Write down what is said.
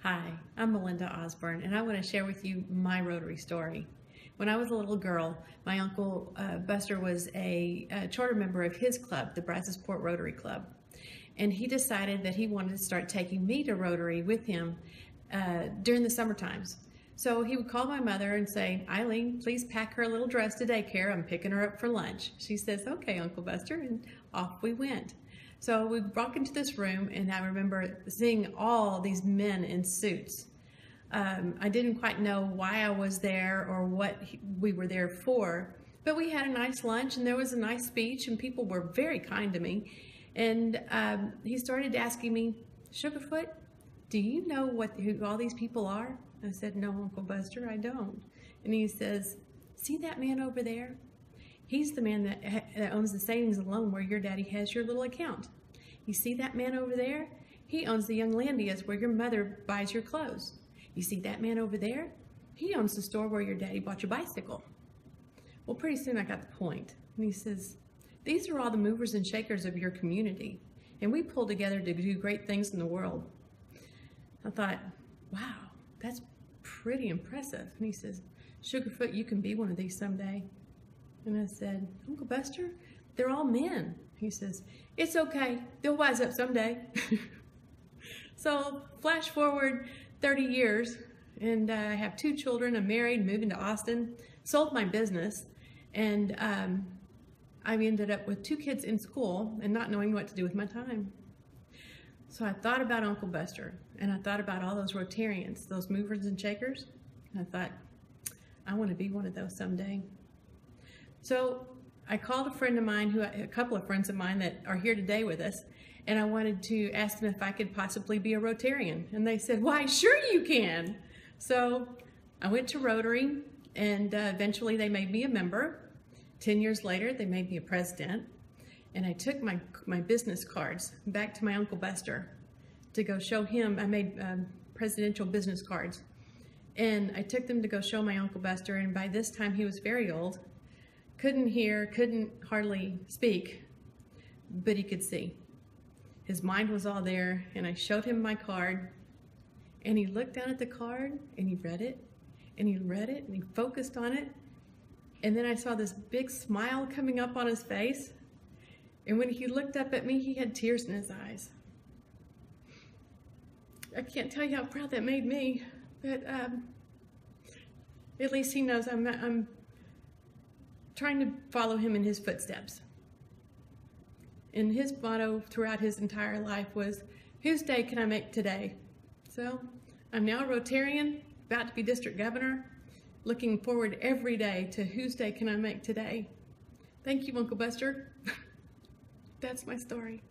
Hi, I'm Melinda Osburn, and I want to share with you my Rotary story. When I was a little girl, my uncle Buster was a charter member of his club, the Brazosport Rotary Club, and he decided that he wanted to start taking me to Rotary with him during the summer times. So he would call my mother and say, "Eileen, please pack her a little dress to daycare. I'm picking her up for lunch." She says, "Okay, Uncle Buster," and off we went. So we walk into this room, and I remember seeing all these men in suits. I didn't quite know why I was there or what we were there for, but we had a nice lunch, and there was a nice speech, and people were very kind to me. And he started asking me, "Sugarfoot, do you know who all these people are?" I said, "No, Uncle Buster, I don't." And he says, "See that man over there? He's the man that owns the savings and loan where your daddy has your little account. You see that man over there? He owns the Young Landias where your mother buys your clothes. You see that man over there? He owns the store where your daddy bought your bicycle." Well, pretty soon I got the point. And he says, "These are all the movers and shakers of your community, and we pull together to do great things in the world." I thought, wow, that's pretty impressive. And he says, "Sugarfoot, you can be one of these someday." And I said, "Uncle Buster, they're all men." He says, "It's okay, they'll wise up someday." So flash forward 30 years, and I have 2 children. I'm married, moving to Austin, sold my business, and I ended up with 2 kids in school and not knowing what to do with my time. So I thought about Uncle Buster, and I thought about all those Rotarians, those movers and shakers, and I thought, I want to be one of those someday. So I called a couple of friends of mine that are here today with us, and I wanted to ask them if I could possibly be a Rotarian. And they said, "Why, sure you can." So I went to Rotary, and eventually they made me a member. 10 years later, they made me a president. And I took my business cards back to my Uncle Buster to go show him. I made presidential business cards. And I took them to go show my Uncle Buster, and by this time he was very old. Couldn't hear, couldn't hardly speak, but he could see. His mind was all there, and I showed him my card, and he looked down at the card, and he read it, and he read it, and he focused on it, and then I saw this big smile coming up on his face, and when he looked up at me, he had tears in his eyes. I can't tell you how proud that made me, but at least he knows I'm trying to follow him in his footsteps. And his motto throughout his entire life was, "Whose day can I make today?" So I'm now a Rotarian, about to be district governor, looking forward every day to whose day can I make today. Thank you, Uncle Buster. That's my story.